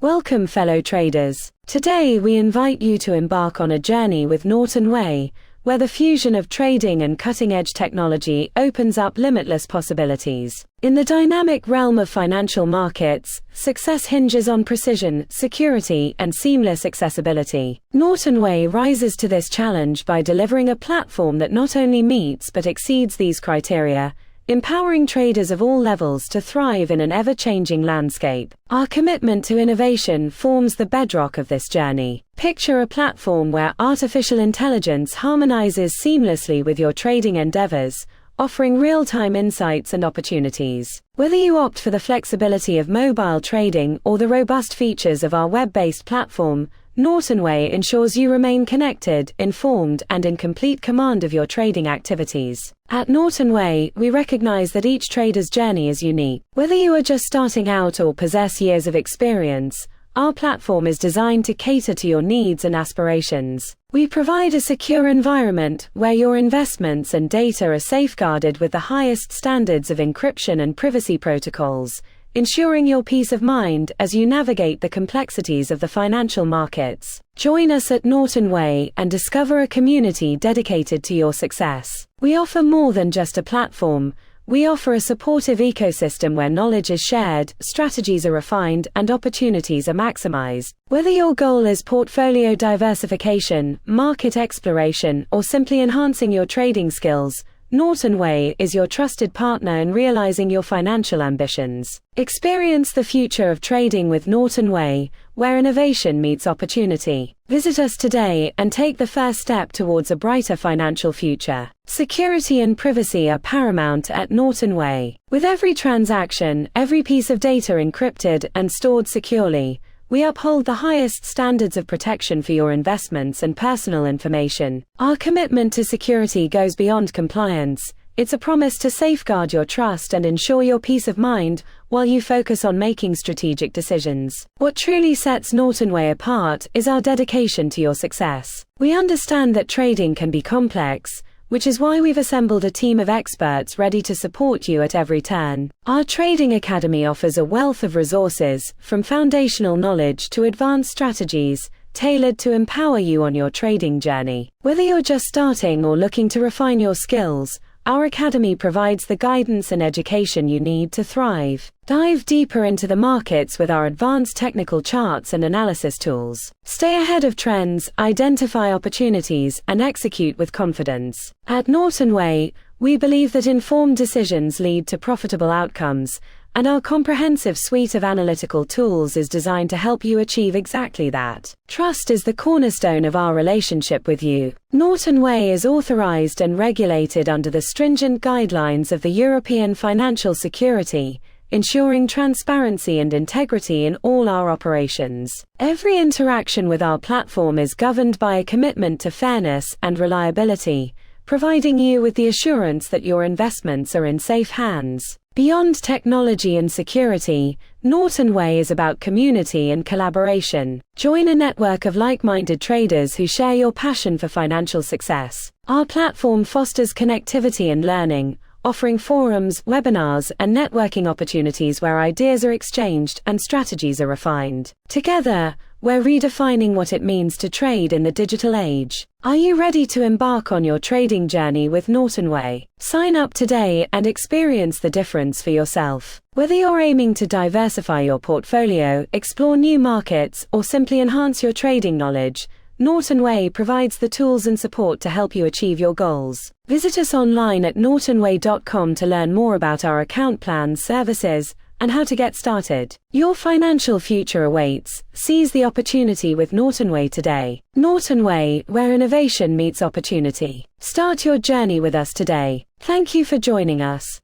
Welcome, fellow traders. Today we invite you to embark on a journey with Nortenway, where the fusion of trading and cutting-edge technology opens up limitless possibilities. In the dynamic realm of financial markets, success hinges on precision, security, and seamless accessibility. Nortenway rises to this challenge by delivering a platform that not only meets but exceeds these criteria, empowering traders of all levels to thrive in an ever-changing landscape. Our commitment to innovation forms the bedrock of this journey. Picture a platform where artificial intelligence harmonizes seamlessly with your trading endeavors, offering real-time insights and opportunities. Whether you opt for the flexibility of mobile trading or the robust features of our web-based platform, Nortenway ensures you remain connected, informed, and in complete command of your trading activities. At Nortenway, we recognize that each trader's journey is unique. Whether you are just starting out or possess years of experience, our platform is designed to cater to your needs and aspirations. We provide a secure environment where your investments and data are safeguarded with the highest standards of encryption and privacy protocols, ensuring your peace of mind as you navigate the complexities of the financial markets. Join us at Nortenway and discover a community dedicated to your success. We offer more than just a platform. We offer a supportive ecosystem where knowledge is shared, strategies are refined, and opportunities are maximized. Whether your goal is portfolio diversification, market exploration, or simply enhancing your trading skills, Nortenway is your trusted partner in realizing your financial ambitions. Experience the future of trading with Nortenway, where innovation meets opportunity. Visit us today and take the first step towards a brighter financial future. Security and privacy are paramount at Nortenway. With every transaction, every piece of data encrypted and stored securely, we uphold the highest standards of protection for your investments and personal information. Our commitment to security goes beyond compliance. It's a promise to safeguard your trust and ensure your peace of mind while you focus on making strategic decisions. What truly sets Nortenway apart is our dedication to your success. We understand that trading can be complex, which is why we've assembled a team of experts ready to support you at every turn. Our Trading Academy offers a wealth of resources, from foundational knowledge to advanced strategies, tailored to empower you on your trading journey. Whether you're just starting or looking to refine your skills, our academy provides the guidance and education you need to thrive. Dive deeper into the markets with our advanced technical charts and analysis tools. Stay ahead of trends, identify opportunities, and execute with confidence. At Nortenway, we believe that informed decisions lead to profitable outcomes, and our comprehensive suite of analytical tools is designed to help you achieve exactly that. Trust is the cornerstone of our relationship with you. Nortenway is authorized and regulated under the stringent guidelines of the European Financial Security, ensuring transparency and integrity in all our operations. Every interaction with our platform is governed by a commitment to fairness and reliability, providing you with the assurance that your investments are in safe hands. Beyond technology and security, Nortenway is about community and collaboration. Join a network of like-minded traders who share your passion for financial success. Our platform fosters connectivity and learning, offering forums, webinars, and networking opportunities where ideas are exchanged and strategies are refined. Together, we're redefining what it means to trade in the digital age. Are you ready to embark on your trading journey with Nortenway? Sign up today and experience the difference for yourself. Whether you're aiming to diversify your portfolio, explore new markets, or simply enhance your trading knowledge, Nortenway provides the tools and support to help you achieve your goals. Visit us online at nortenway.com to learn more about our account plans, services, and how to get started. Your financial future awaits. Seize the opportunity with Nortenway today. Nortenway, where innovation meets opportunity. Start your journey with us today. Thank you for joining us.